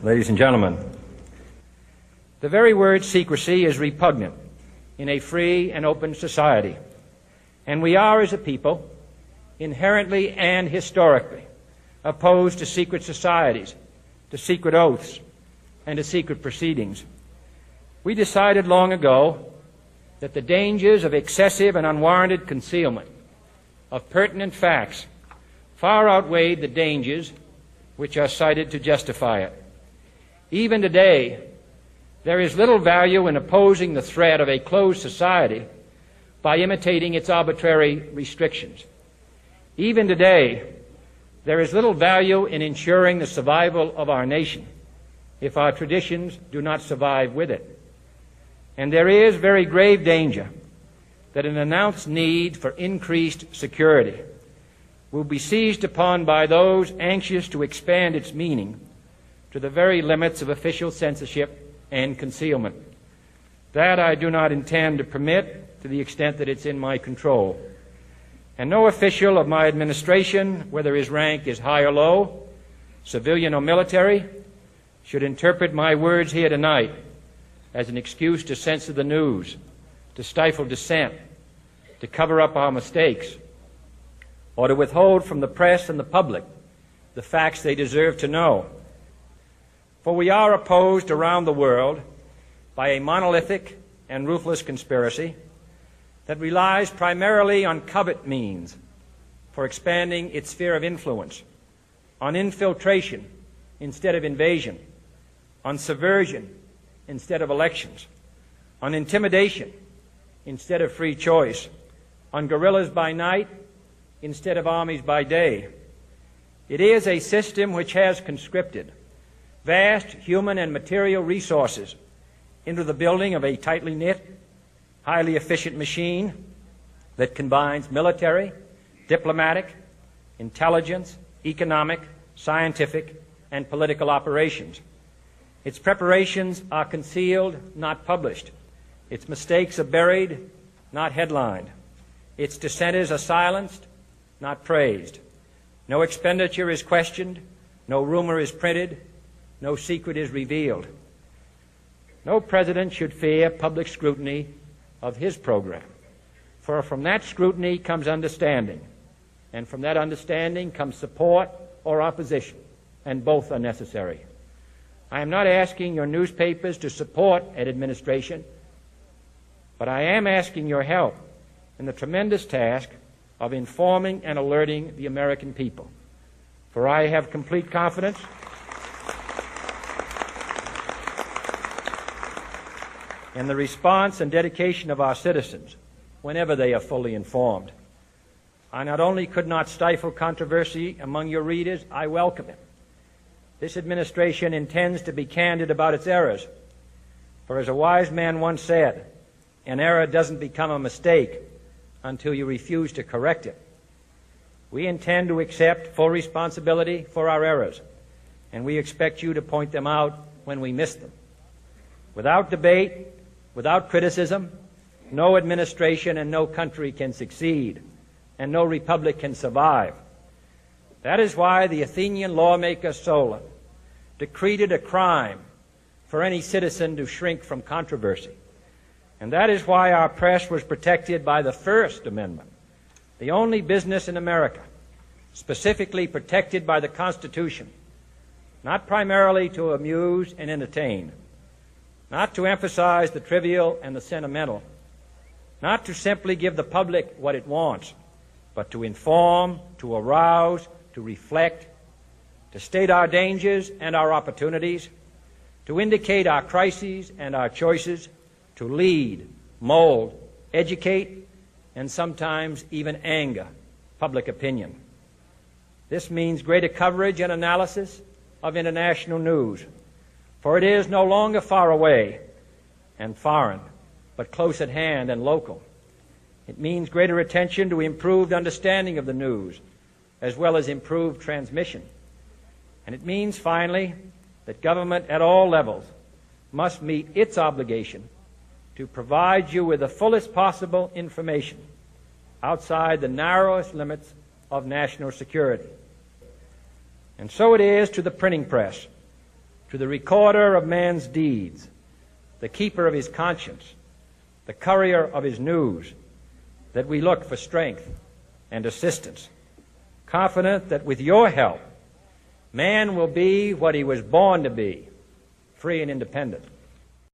Ladies and gentlemen, the very word secrecy is repugnant in a free and open society, and we are, as a people, inherently and historically opposed to secret societies, to secret oaths, and to secret proceedings. We decided long ago that the dangers of excessive and unwarranted concealment of pertinent facts far outweighed the dangers which are cited to justify it. Even today, there is little value in opposing the threat of a closed society by imitating its arbitrary restrictions. Even today, there is little value in ensuring the survival of our nation if our traditions do not survive with it. And there is very grave danger that an announced need for increased security will be seized upon by those anxious to expand its meaning to the very limits of official censorship and concealment. That I do not intend to permit to the extent that it's in my control. And no official of my administration, whether his rank is high or low, civilian or military, should interpret my words here tonight as an excuse to censor the news, to stifle dissent, to cover up our mistakes, or to withhold from the press and the public the facts they deserve to know. For we are opposed around the world by a monolithic and ruthless conspiracy that relies primarily on covert means for expanding its sphere of influence, on infiltration instead of invasion, on subversion instead of elections, on intimidation instead of free choice, on guerrillas by night instead of armies by day. It is a system which has conscripted vast human and material resources into the building of a tightly knit, highly efficient machine that combines military, diplomatic, intelligence, economic, scientific, and political operations. Its preparations are concealed, not published. Its mistakes are buried, not headlined. Its dissenters are silenced, not praised. No expenditure is questioned, no rumor is printed, no secret is revealed. No president should fear public scrutiny of his program, for from that scrutiny comes understanding, and from that understanding comes support or opposition, and both are necessary. I am not asking your newspapers to support an administration, but I am asking your help in the tremendous task of informing and alerting the American people. For I have complete confidence in the response and dedication of our citizens whenever they are fully informed. I not only could not stifle controversy among your readers, I welcome it. This administration intends to be candid about its errors. For as a wise man once said, an error doesn't become a mistake until you refuse to correct it. We intend to accept full responsibility for our errors, and we expect you to point them out when we miss them. Without debate, without criticism, no administration and no country can succeed, and no republic can survive. That is why the Athenian lawmaker Solon decreed it a crime for any citizen to shrink from controversy. And that is why our press was protected by the First Amendment, the only business in America specifically protected by the Constitution, not primarily to amuse and entertain, not to emphasize the trivial and the sentimental, not to simply give the public what it wants, but to inform, to arouse, to reflect, to state our dangers and our opportunities, to indicate our crises and our choices, to lead, mold, educate, and sometimes even anger public opinion. This means greater coverage and analysis of international news, for it is no longer far away and foreign, but close at hand and local. It means greater attention to improved understanding of the news, as well as improved transmission. And it means, finally, that government at all levels must meet its obligation to provide you with the fullest possible information outside the narrowest limits of national security. And so it is to the printing press, to the recorder of man's deeds, the keeper of his conscience, the courier of his news, that we look for strength and assistance, confident that with your help, man will be what he was born to be, free and independent.